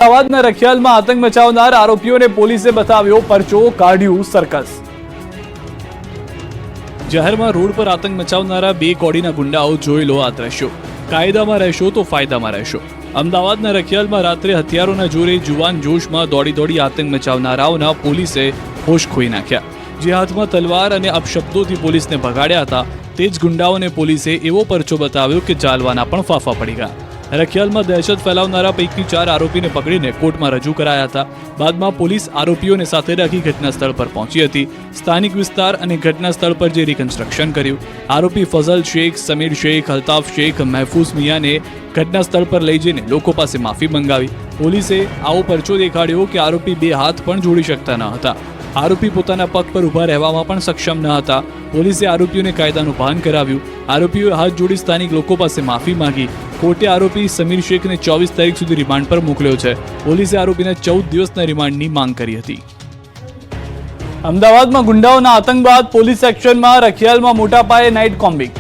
અમદાવાદના રખિયાલમાં આતંક મચાવનાર આરોપીઓને પોલીસે બતાવ્યો પરચો, કાઢ્યું સર્કસ। જાહેરમાં રોડ પર આતંક મચાવનારા બે કોડીના ગુંડાઓ જોઈ લો આ દ્રશ્યો। કાયદામાં રહેશો તો ફાયદામાં રહેશો। અમદાવાદના રખિયાલમાં રાત્રે હથિયારોના જોરે જુવાન જોશમાં દોડી આતંક મચાવનારાઓના પોલીસે હોશ ખોઈ નાખ્યા। જે હાથમાં તલવાર અને અપશબ્દોથી પોલીસને ભગાડ્યા હતા તે જ ગુંડાઓને પોલીસે એવો પરચો બતાવ્યો કે ચાલવાના પણ ફાફા પડી ગયા। રખિયાલમાં દહેશત ફેલાવનારા પૈકી 4 આરોપીને પકડીને કોર્ટમાં રજૂ કરાયા હતા। બાદમાં પોલીસ આરોપીઓને સાથે રાખી ઘટના સ્થળ પર પહોંચી હતી। સ્થાનિક વિસ્તાર અને ઘટના સ્થળ પર જે રિકન્સ્ટ્રક્શન કર્યું, આરોપી ફઝલ શેખ, સમીર શેખ, અલ્તાફ શેખ, મહેફૂઝ મિયાને ઘટના સ્થળ પર લઈ જઈને લોકો પાસે માફી મંગાવી। પોલીસે આવો પરચો દેખાડ્યો કે આરોપી બે હાથ પણ જોડી શકતા ન હતા। આરોપી પોતાના પગ પર ઊભા રહેવામાં પણ સક્ષમ ન હતા। પોલીસે આરોપીઓને કાયદાનું ભાન કરાવ્યું। આરોપીઓએ હાથ જોડી સ્થાનિક લોકો પાસે માફી માંગી। કોર્ટે આરોપી સમીર શેખને 24 તારીખ સુધી રિમાન્ડ પર મોકલ્યો છે। પોલીસે આરોપીને 14 દિવસના રિમાન્ડની માંગ કરી હતી। અમદાવાદમાં ગુંડાઓના આતંક બાદ પોલીસ એક્શનમાં, રખિયાલમાં મોટા પાયે નાઇટ કોમ્બિંગ।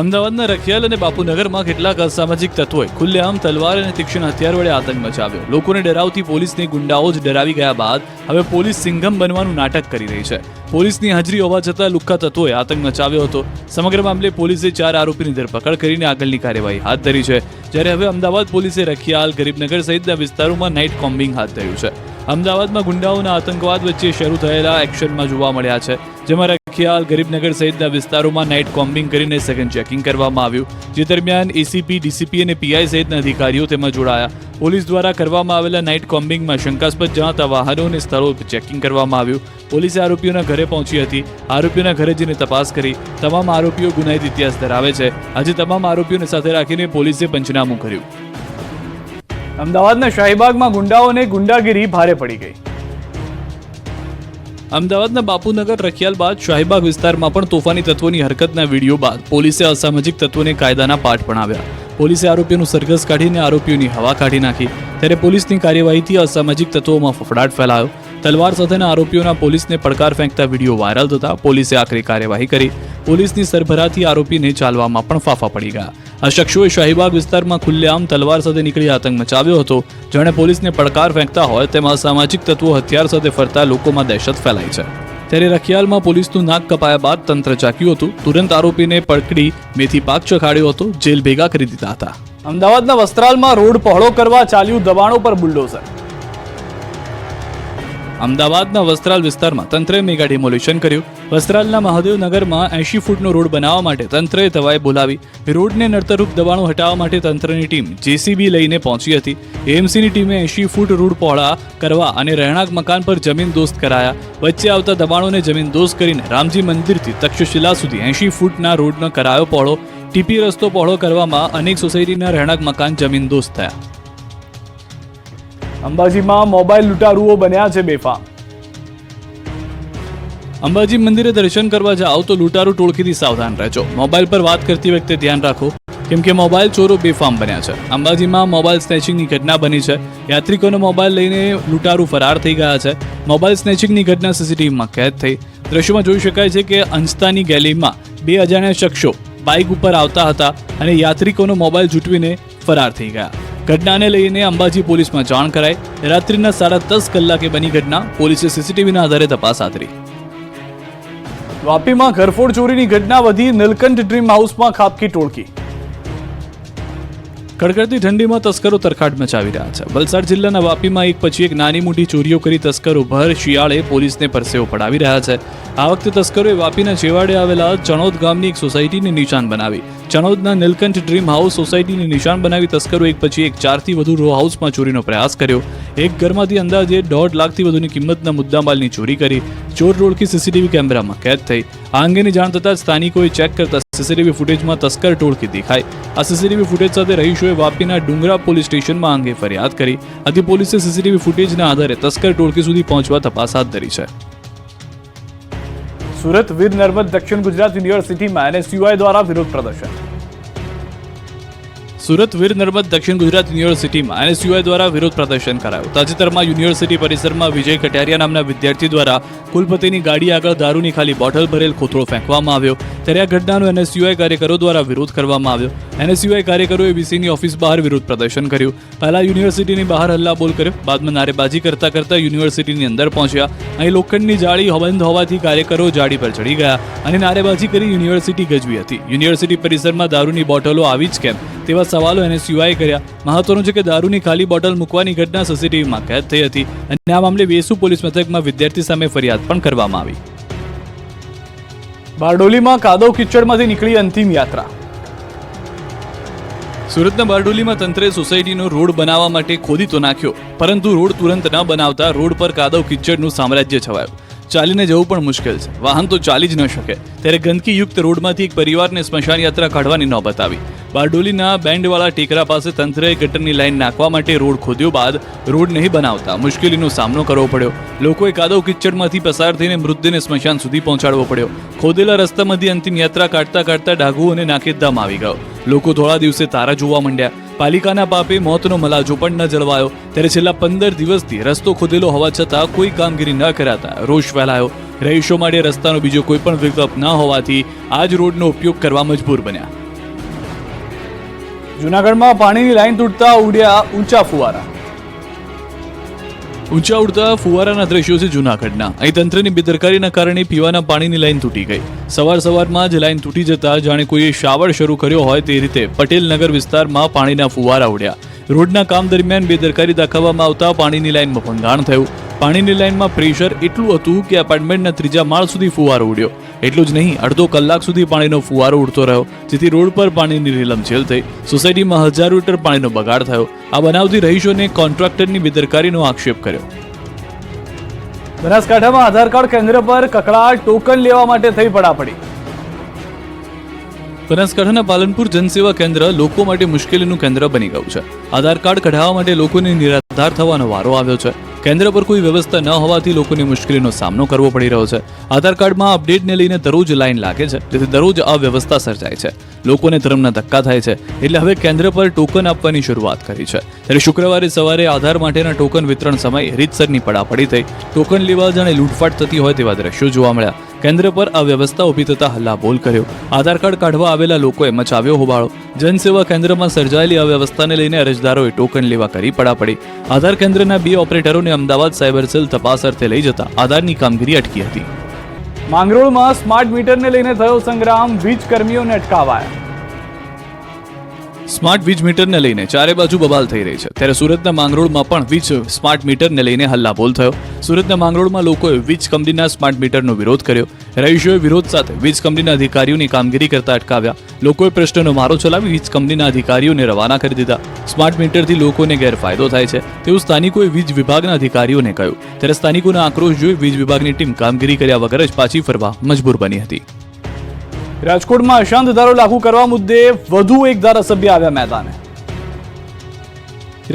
અમદાવાદના રખિયાલ અને બાપુનગરમાં કેટલાક અસામાજિક તત્વોએ ખુલ્લેઆમ તલવાર અને તીક્ષ્ણ હથિયાર વડે આતંક મચાવ્યો। લોકોને ડરાવતી પોલીસને ગુંડાઓ જ ડરાવી ગયા બાદ હવે પોલીસ સિંઘમ બનવાનું નાટક કરી રહી છે। પોલીસની હાજરી હોવા છતાં લુખ્ખા તત્વોએ આતંક મચાવ્યો હતો। સમગ્ર મામલે પોલીસે 4 આરોપીની ધરપકડ કરીને આગળની કાર્યવાહી હાથ ધરી છે। જ્યારે હવે અમદાવાદ પોલીસે રખિયાલ, ગરીબનગર સહિતના વિસ્તારોમાં નાઇટ કોમ્બિંગ હાથ ધર્યું છે। અમદાવાદમાં ગુંડાઓના આતંકવાદ વચ્ચે શરૂ થયેલા એક્શનમાં જોવા મળ્યા છે, જેમાં રખિયાલ, ગરીબનગર સહિતના વિસ્તારોમાં નાઇટ કોમ્બિંગ કરીને સઘન ચેકિંગ કરવામાં આવ્યું। જે દરમિયાન એસીપી, ડીસીપી અને પીઆઈ સહિતના અધિકારીઓ તેમાં જોડાયા। પોલીસ દ્વારા કરવામાં આવેલા નાઇટ કોમ્બિંગમાં શંકાસ્પદ જણાતા વાહનો અને સ્થળો પર ચેકિંગ કરવામાં આવ્યું। પોલીસે આરોપીઓના ઘરે પહોંચી હતી। આરોપીઓના ઘરે જઈને તપાસ કરી। તમામ આરોપીઓ ગુનાહિત ઇતિહાસ ધરાવે છે। આજે તમામ આરોપીઓને સાથે રાખીને પોલીસે પંચનામું કર્યું। અમદાવાદના શાહીબાગમાં ગુંડાઓને ગુંડાગીરી ભારે પડી ગઈ। અમદાવાદના બાપુનગર, રખિયાલ બાદ શાહીબાગ વિસ્તારમાં પણ તોફાની તત્વોની હરકતના વિડીયો બાદ પોલીસે અસામાજિક તત્વોને કાયદાના પાઠ ભણાવ્યા। પોલીસે આરોપીઓનું સરઘસ કાઢીને આરોપીઓની હવા કાઢી નાખી। ત્યારે પોલીસની કાર્યવાહીથી અસામાજિક તત્વોમાં ફફડાટ ફેલાયો। તલવાર સાથેના આરોપીઓના પોલીસને પડકાર ફેંકતા વિડીયો વાયરલ થતા પોલીસે આકરી કાર્યવાહી કરી। પોલીસની સરભરાથી આરોપીને ચાલવામાં પણ ફાફા પડી ગયા। આ શખ્સોએ શાહીબાગ વિસ્તારમાં ખુલ્લેઆમ તલવાર સાથે નીકળી આતંક મચાવ્યો હતો। જાણે પોલીસને પડકાર ફેંકતા હોય તેમાં અસામાજિક તત્વો હથિયાર સાથે ફરતા લોકોમાં દહેશત ફેલાઈ છે। ત્યારે રખિયાલમાં પોલીસનું નાક કપાયા બાદ તંત્ર ચાક્યું હતું। તુરંત આરોપીને પકડી મેથી પાક ચખાડ્યો હતો, જેલ ભેગા કરી દીધા હતા। અમદાવાદના વસ્ત્રાલમાં રોડ પહોળો કરવા ચાલ્યું દબાણો પર બુલડોઝર। અમદાવાદના વસ્ત્રાલ વિસ્તારમાં તંત્રએ મેગા ડિમોલિશન કર્યું। વસ્ત્રાલના મહાદેવનગરમાં 80 ફૂટનો રોડ બનાવવા માટે તંત્રએ તવાઈ બોલાવી। રોડને નડતરરૂપ દબાણો હટાવવા માટે તંત્રની ટીમ જેસીબી લઈને પહોંચી હતી। એએમસીની ટીમે 80 ફૂટ રોડ પહોળા કરવા અને રહેણાંક મકાન પર જમીન દોસ્ત કરાયા। વચ્ચે આવતા દબાણોને જમીન દોસ્ત કરીને રામજી મંદિરથી તક્ષશિલા સુધી 80 ફૂટના રોડનો કરાયો પહોળો। ટીપી રસ્તો પહોળો કરવામાં અનેક સોસાયટીના રહેણાંક મકાન જમીન દોસ્ત થયા। અંબાજીમાં મોબાઈલ લૂંટારુઓ બન્યા છે બેફામ। અંબાજી મંદિરે દર્શન કરવા જાઓ તો લૂંટારૂ ટોળકીથી સાવધાન રહેજો। મોબાઈલ પર વાત કરતી વખતે ધ્યાન રાખો, કેમ કે મોબાઈલ ચોરો બેફામ બન્યા છે। અંબાજીમાં મોબાઈલ સ્નેચિંગની ઘટના બની છે। યાત્રિકોનો મોબાઈલ લઈને લૂંટારૂ ફરાર થઈ ગયા છે। મોબાઈલ સ્નેચિંગની ઘટના સીસીટીવીમાં કેદ થઈ। દ્રશ્યોમાં જોઈ શકાય છે કે અંજતાની ગેલીમાં 2 અજાણ્યા શખ્સો બાઇક ઉપર આવતા હતા અને યાત્રિકોનો મોબાઈલ ઝૂંટવીને ફરાર થઈ ગયા। ઘટનાને લઈને અંબાજી પોલીસમાં જાણ કરાઈ। રાત્રિના 10:30 કલાકે બની ઘટના। પોલીસે સીસીટીવીના આધારે તપાસ હાથ ધરી। વાપીમાં ઘરફોડ ચોરીની ઘટના વધી। નીલકંઠ ડ્રીમ હાઉસમાં ખાબકી ટોળકી। કડકડતી ઠંડીમાં તસ્કરો તરખાટ મચાવી રહ્યા છે। વલસાડ જિલ્લાના વાપીમાં એક પછી એક નાની મોટી ચોરીઓ કરી તસ્કરો ભર શિયાળે પોલીસને પરસેવો પડાવી રહ્યા છે। આ વખતે તસ્કરોએ વાપીના છેવાડે આવેલા ચણોદ ગામની એક સોસાયટીને નિશાન બનાવી। ચણોદના નીલકંઠ ડ્રીમ હાઉસ સોસાયટીને નિશાન બનાવી તસ્કરો એક પછી એક 4થી વધુ રો હાઉસમાં ચોરીનો પ્રયાસ કર્યો। એક ઘરમાંથી અંદાજે 1.5 લાખથી વધુની કિંમતના મુદ્દામાલની ચોરી કરી। ચોર ટોળકી સીસીટીવી કેમેરામાં કેદ થઈ। આ અંગેની જાણ થતાં સ્થાનિકોએ ચેક કરતા સીસીટીવી ફૂટેજમાં તસ્કર ટોળકી દેખાઈ। આ સીસીટીવી ફૂટેજ સાથે રહીશોએ વાપીના ડુંગરા પોલીસ સ્ટેશનમાં અંગે ફરિયાદ કરી। આથી પોલીસે સીસીટીવી ફૂટેજના આધારે તસ્કર ટોળકી સુધી પહોંચવા તપાસ હાથ ધરી છે। સુરત વીર નર્મદ દક્ષિણ ગુજરાત યુનિવર્સિટીમાં એનએસયુઆઈ દ્વારા વિરોધ પ્રદર્શન। સુરત વીર નર્મદ દક્ષિણ ગુજરાત યુનિવર્સિટીમાં એનએસયુઆઈ દ્વારા વિરોધ પ્રદર્શન કરાયું. તાજેતરમાં યુનિવર્સિટી પરિસરમાં વિજય કટારિયા નામના વિદ્યાર્થી દ્વારા કુલપતિની ગાડી આગળ દારૂની ખાલી બોટલ ભરેલ કોથળો ફેંકવામાં આવ્યો. ત્યારે આ ઘટનાનો એનએસયુઆઈ કાર્યકરો દ્વારા વિરોધ કરવામાં આવ્યો. એનએસયુઆઈ કાર્યકરોએ વીસીની ઓફિસ બહાર વિરોધ પ્રદર્શન કર્યું. પહેલા યુનિવર્સિટીની બહાર હલ્લાબોલ કર્યો, બાદમાં નારેબાજી કરતા કરતા યુનિવર્સિટીની અંદર પહોંચ્યા. અહીં લોખંડની જાળી બંધ હોવાથી કાર્યકરો જાળી પર ચડી ગયા અને નારેબાજી કરી યુનિવર્સિટી ગજવી હતી. યુનિવર્સિટી પરિસરમાં દારૂની બોટલો આવી જ કેમ તેવા સવાલો એનએસયુઆઈએ કર્યા. મહત્વનું છે કે દારૂની ખાલી બોટલ મૂકવાની ઘટના સીસીટીવીમાં કેદ થઈ હતી અને આ મામલે વેસુ પોલીસ મથકમાં વિદ્યાર્થી સામે ફરિયાદ પણ કરવામાં આવી. બારડોલીમાં કાદવ કિચડમાંથી નીકળી અંતિમ યાત્રા. સુરતના બારડોલીમાં તંત્રે સોસાયટીનો રોડ બનાવવા માટે ખોદી તો નાખ્યો, પરંતુ રોડ તુરંત ન બનાવતા રોડ પર કાદવ કિચડનું સામ્રાજ્ય છવાયું. ચાલીને જવું પણ મુશ્કેલ છે, વાહન તો ચાલી જ ન શકે. ત્યારે ગંદકીયુક્ત રોડમાંથી એક પરિવારને સ્મશાન યાત્રા કાઢવાની નોબત આવી. બારડોલીના બેન્ડવાળા ટેકરા પાસે તંત્રએ ગટરની લાઈન નાખવા માટે રોડ ખોદ્યો બાદ રોડ નહીં બનાવતા મુશ્કેલીનો સામનો કરવો પડ્યો. લોકોએ કાદવ કિચડમાંથી પસાર થઈને મૃતદેહને સ્મશાન સુધી પહોંચાડવો પડ્યો. ખોદેલા રસ્તામાંથી અંતિમ યાત્રા કાઢતા કાઢતા ડાઘુ અને નાકેદમ આવી ગયો. લોકો થોડા દિવસે તારા જોવા માંડ્યા. પાલિકાના પાપે મોતનો મલાજો પણ ન જળવાયો. ત્યારે છેલ્લા 15 દિવસથી રસ્તો ખોદેલો હોવા છતાં કોઈ કામગીરી ન કરાતા રોષ ફેલાયો. રહીશો માટે રસ્તાનો બીજો કોઈ પણ વિકલ્પ ન હોવાથી આ જ રોડનો ઉપયોગ કરવા મજબૂર બન્યા. જૂનાગઢમાં પાણીની લાઈન તૂટતા ઉડ્યા ઊંચા ફુવારા. ઊંચા ઉડતા ફુવારાના દ્રશ્યો છે જૂનાગઢના. અહીં તંત્રની બેદરકારીના કારણે પીવાના પાણીની લાઈન તૂટી ગઈ. સવારમાં જ લાઈન તૂટી જતા જાણે કોઈએ શાવર શરૂ કર્યો હોય તે રીતે પટેલ નગર વિસ્તારમાં પાણીના ફુવારા ઉડ્યા. રોડના કામ દરમિયાન બેદરકારી દાખવવામાં આવતા પાણીની લાઈનમાં ભંગાણ થયું. પાણીની લાઈનમાં પ્રેશર એટલું હતું કે એપાર્ટમેન્ટના 3જા માળ સુધી ફુવારો ઉડ્યો. એટલું જ નહીં, અડધો કલાક સુધી પાણીનો ફુવારો ઉડતો રહ્યો, જેથી રોડ પર પાણીની રેલમછેલ થઈ. સોસાયટીમાં હજારો લીટર પાણીનો બગાડ થયો. આ બનાવથી રહીશોને કોન્ટ્રાક્ટરની બેદરકારીનો આક્ષેપ કર્યો. બનાસકાંઠામાં આધાર કાર્ડ કેન્દ્ર પર કકળાટ, ટોકન લેવા માટે થઈ પડાપડી. બનાસકાંઠાના પાલનપુર જનસેવા કેન્દ્ર લોકો માટે મુશ્કેલીનું કેન્દ્ર બની ગયું છે. આધાર કાર્ડ કઢાવવા માટે લોકોને નિરાધાર થવાનો વારો આવ્યો છે. કેન્દ્ર પર કોઈ વ્યવસ્થા ન હોવાથી લોકોને મુશ્કેલીનો સામનો કરવો પડી રહ્યો છે. આધાર કાર્ડમાં અપડેટને લઈને દરરોજ લાઈન લાગે છે, તેથી દરરોજ અવ્યવસ્થા સર્જાય છે. લોકોને ધર્મના ધક્કા થાય છે, એટલે હવે કેન્દ્ર પર ટોકન આપવાની શરૂઆત કરી છે. ત્યારે શુક્રવારે સવારે આધાર માટેના ટોકન વિતરણ સમયે રીતસરની પડાપડી થઈ. ટોકન લેવા જાણે લૂંટફાટ થતી હોય તેવા દ્રશ્યો જોવા મળ્યા. કેન્દ્ર પર અવ્યવસ્થા ઊભી થતા હલ્લાબોલ કર્યો. આધાર કાર્ડ કાઢવા આવેલા લોકોએ મચાવ્યો હોબાળો. જનસેવા કેન્દ્રમાં સર્જાયેલી અવ્યવસ્થાને લઈને અરજદારોએ ટોકન લેવા કરી પડાપડી. આધાર કેન્દ્રના 2 ઓપરેટરોને અમદાવાદ સાયબર સેલ તપાસ અર્થે લઈ જતા આધારની કામગીરી અટકી હતી. માંગરોળમાં સ્માર્ટ મીટરને લઈને થયો સંગ્રામ, વીજ કર્મીઓને અટકાવાયા. સ્માર્ટ વીજ મીટરને લઈને ચારે બાજુ બબાલ થઈ રહી છે. ત્યારે સુરતના માંગરોળમાં પણ વીજ સ્માર્ટ મીટરને લઈને હલ્લાબોલ થયો. સુરતના માંગરોળમાં લોકોએ વીજ કંપનીના સ્માર્ટ મીટરનો વિરોધ કર્યો. રહીશોએ વિરોધ સાથે વીજ કંપનીના અધિકારીઓની કામગીરી કરતા અટકાવ્યા. લોકોએ પ્રશ્નનો મારો ચલાવી વીજ કંપનીના અધિકારીઓને રવાના કરી દીધા. સ્માર્ટ મીટરથી લોકોને ગેરફાયદો થાય છે તેવું સ્થાનિકોએ વીજ વિભાગના અધિકારીઓને કહ્યું. ત્યારે સ્થાનિકોના આક્રોશ જોઈ વીજ વિભાગની ટીમ કામગીરી કર્યા વગર જ પાછી ફરવા મજબૂર બની હતી. રાજકોટમાં અશાંત ધારો લાગુ કરવા મુદ્દે વધુ એક ધારાસભ્ય આવ્યા મેદાને.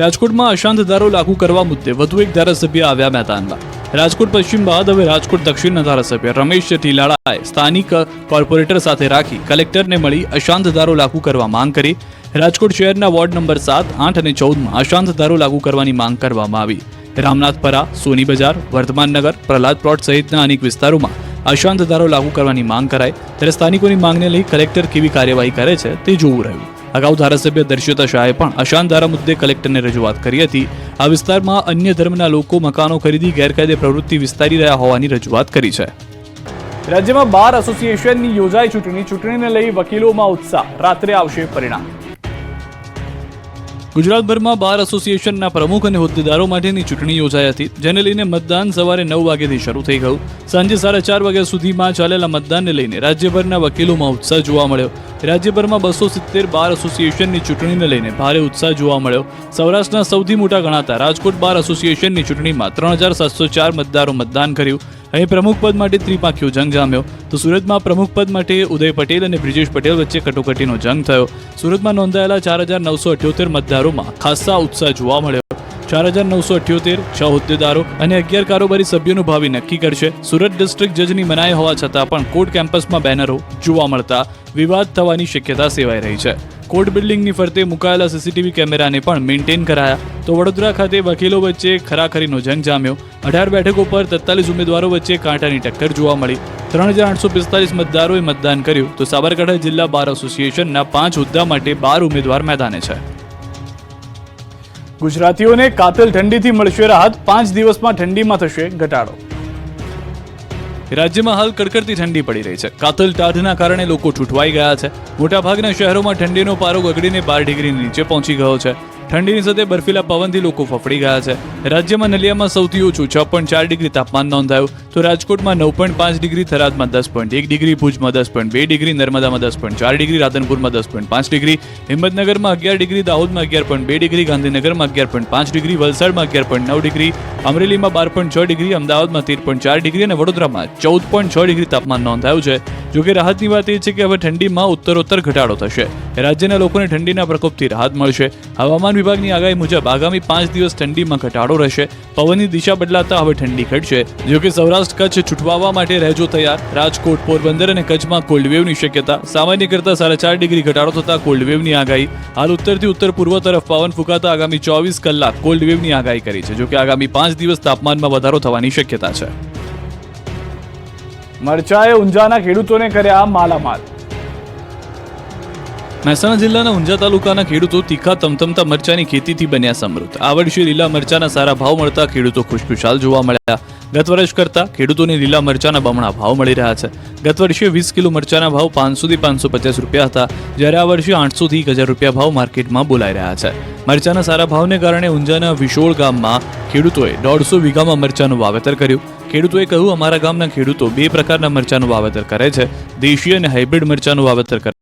રાજકોટમાં અશાંત ધારો લાગુ કરવા મુદ્દે વધુ એક ધારાસભ્ય આવ્યા મેદાનમાં. રાજકોટ પશ્ચિમ બાદ હવે રાજકોટ દક્ષિણના ધારાસભ્ય રમેશ ટીલાળાએ સ્થાનિક કોર્પોરેટર સાથે રાખી કલેક્ટરને મળી અશાંત ધારો લાગુ કરવા માંગ કરી. રાજકોટ શહેરના વોર્ડ નંબર 7, 8 અને 14માં અશાંત ધારો લાગુ કરવાની માંગ કરવામાં આવી. રામનાથપરા, સોની બજાર, વર્ધમાન નગર, પ્રહલાદ પ્લોટ સહિતના અનેક વિસ્તારોમાં અશાંત ધારો લાગુ કરવાની માંગ કરાઈ. ત્યારે સ્થાનિકોની માંગને લઈ કલેક્ટર કેવી કાર્યવાહી કરે છે તે જોવું રહ્યું. અગાઉ ધારાસભ્ય દર્શિતા શાહે પણ અશાંત ધારા મુદ્દે કલેક્ટરને રજૂઆત કરી હતી. આ વિસ્તારમાં અન્ય ધર્મના લોકો મકાનો ખરીદી ગેરકાયદે પ્રવૃત્તિ વિસ્તારી રહ્યા હોવાની રજૂઆત કરી છે. રાજ્યમાં બાર એસોસિએશનની યોજાઈ ચૂંટણીને લઈ વકીલોમાં ઉત્સાહ, રાત્રે આવશે પરિણામ. ગુજરાતભરમાં બાર એસોસિએશનના પ્રમુખ અને હોદ્દેદારો માટેની ચૂંટણી યોજાઈ હતી, જેને લઈને મતદાન સવારે 9 વાગ્યાથી શરૂ થઈ ગયું. સાંજે 4:30 વાગ્યા સુધીમાં ચાલેલા મતદાનને લઈને રાજ્યભરના વકીલોમાં ઉત્સાહ જોવા મળ્યો. રાજ્યભરમાં 270 બાર એસોસિએશનની ચૂંટણીને લઈને ભારે ઉત્સાહ જોવા મળ્યો. સૌરાષ્ટ્રના સૌથી મોટા ગણાતા રાજકોટ બાર એસોસિએશનની ચૂંટણીમાં 3704 મતદારો મતદાન કર્યું. અહીં પ્રમુખ પદ માટે ત્રિપાંખીયો જંગ જામ્યો. તો સુરતમાં પ્રમુખ પદ માટે ઉદય પટેલ અને બ્રિજેશ પટેલ વચ્ચે કટોકટીનો જંગ થયો. સુરતમાં નોંધાયેલા 4978 મતદારોમાં ખાસ્સા ઉત્સાહ જોવા મળ્યો. 4978 6 હોદ્દેદારો અને 11 કારોબારી સભ્યોનું ભાવિ નક્કી કરશે. સુરત ડિસ્ટ્રિક્ટ જજની મનાઈ હોવા છતાં પણ કોર્ટ કેમ્પસમાં બેનરો જોવા મળતા વિવાદ થવાની શક્યતા સેવાઈ રહી છે. કોર્ટ બિલ્ડિંગની ફરતે મુકાયેલા સીસીટીવી કેમેરાને પણ મેન્ટેન કરાયા. તો વડોદરા ખાતે વકીલો વચ્ચે ખરાખરીનો જંગ જામ્યો. 18 બેઠકો પર 43 ઉમેદવારો વચ્ચે કાંટાની ટક્કર જોવા મળી. 3845 મતદારોએ મતદાન કર્યું. તો સાબરકાંઠા જિલ્લા બાર એસોસિએશનના 5 હોદ્દા માટે 12 ઉમેદવાર મેદાને છે. ગુજરાતીઓને કાતિલ ઠંડીથી મળશે રાહત. 5 દિવસમાં ઠંડીમાં થશે ઘટાડો. રાજ્યમાં હાલ કડકડતી ઠંડી પડી રહી છે. કાતિલ ટાઢના કારણે લોકો ઠૂંઠવાઈ ગયા છે. મોટાભાગના શહેરોમાં ઠંડીનો પારો ગગડીને 12 ડિગ્રીની નીચે પહોંચી ગયો છે. ઠંડીની સાથે બર્ફીલા પવનથી લોકો ફફડી ગયા છે. રાજ્યમાં નલિયામાં સૌથી ઓછું 6.4 ડિગ્રી તાપમાન નોંધાયું. તો રાજકોટમાં 9.5 ડિગ્રી, થરાદમાં 10.1 ડિગ્રી, ભુજમાં 10.2 ડિગ્રી, નર્મદામાં 10.4 ડિગ્રી, રાધનપુરમાં 10.5 ડિગ્રી, હિંમતનગરમાં 11 ડિગ્રી, દાહોદમાં 11.2 ડિગ્રી, ગાંધીનગરમાં 11.5 ડિગ્રી, વલસાડમાં 11.9 ડિગ્રી, અમરેલીમાં 12.6 ડિગ્રી, અમદાવાદમાં 13.4 ડિગ્રી અને વડોદરામાં 14.6 ડિગ્રી તાપમાન નોંધાયું છે. જોકે રાહતની વાત એ છે કે હવે ઠંડીમાં ઉત્તરોત્તર ઘટાડો થશે. રાજ્યના લોકોને ઠંડીના પ્રકોપથી રાહત મળશે. હવામાન વિભાગની આગાહી મુજબ આગામી 5 દિવસ ઠંડીમાં ઘટાડો રહેશે. પવનની દિશા બદલાતા હવે ઠંડી ઘટશે. જોકે સૌરાષ્ટ્ર કચ્છ છૂટવાવા માટે રહેજો તૈયાર. રાજકોટ, પોરબંદર અને કચ્છમાં કોલ્ડ વેવની શક્યતા. સામાન્ય કરતાં 4.5 ડિગ્રી ઘટાડો થતા કોલ્ડ વેવની આગાહી. હાલ ઉત્તરથી ઉત્તર પૂર્વ તરફ પવન ફૂંકાતા આગામી 24 કલાક કોલ્ડ વેવની આગાહી કરી છે. જોકે આગામી 5 દિવસ તાપમાનમાં વધારો થવાની શક્યતા છે. મરચાએ ઊંઝાના ખેડૂતોને કર્યા માલામાલ. મહેસાણા જિલ્લાના ઊંઝા તાલુકાના ખેડૂતો તીખા તમતમતા મરચાની ખેતીથી બન્યા સમૃદ્ધ. આ વર્ષે લીલા મરચાના સારા ભાવ મળતા ખેડૂતો ખુશખુશાલ જોવા મળ્યા. ગત વર્ષ કરતાં ખેડૂતોને લીલા મરચાના બમણા ભાવ મળી રહ્યા છે. ગત વર્ષે 20 કિલો મરચાના ભાવ 500 થી 550 રૂપિયા હતા, જ્યારે આ વર્ષે 800 થી 1000 રૂપિયા ભાવ માર્કેટમાં બોલાઈ રહ્યા છે. મરચાના સારા ભાવને કારણે ઊંઝાના વિશોળ ગામમાં ખેડૂતોએ 150 વીઘામાં મરચાનું વાવેતર કર્યું. ખેડૂતોએ કહ્યું, અમારા ગામના ખેડૂતો 2 પ્રકારના મરચાનું વાવેતર કરે છે, દેશી અને હાઇબ્રિડ મરચાનું વાવેતર કરે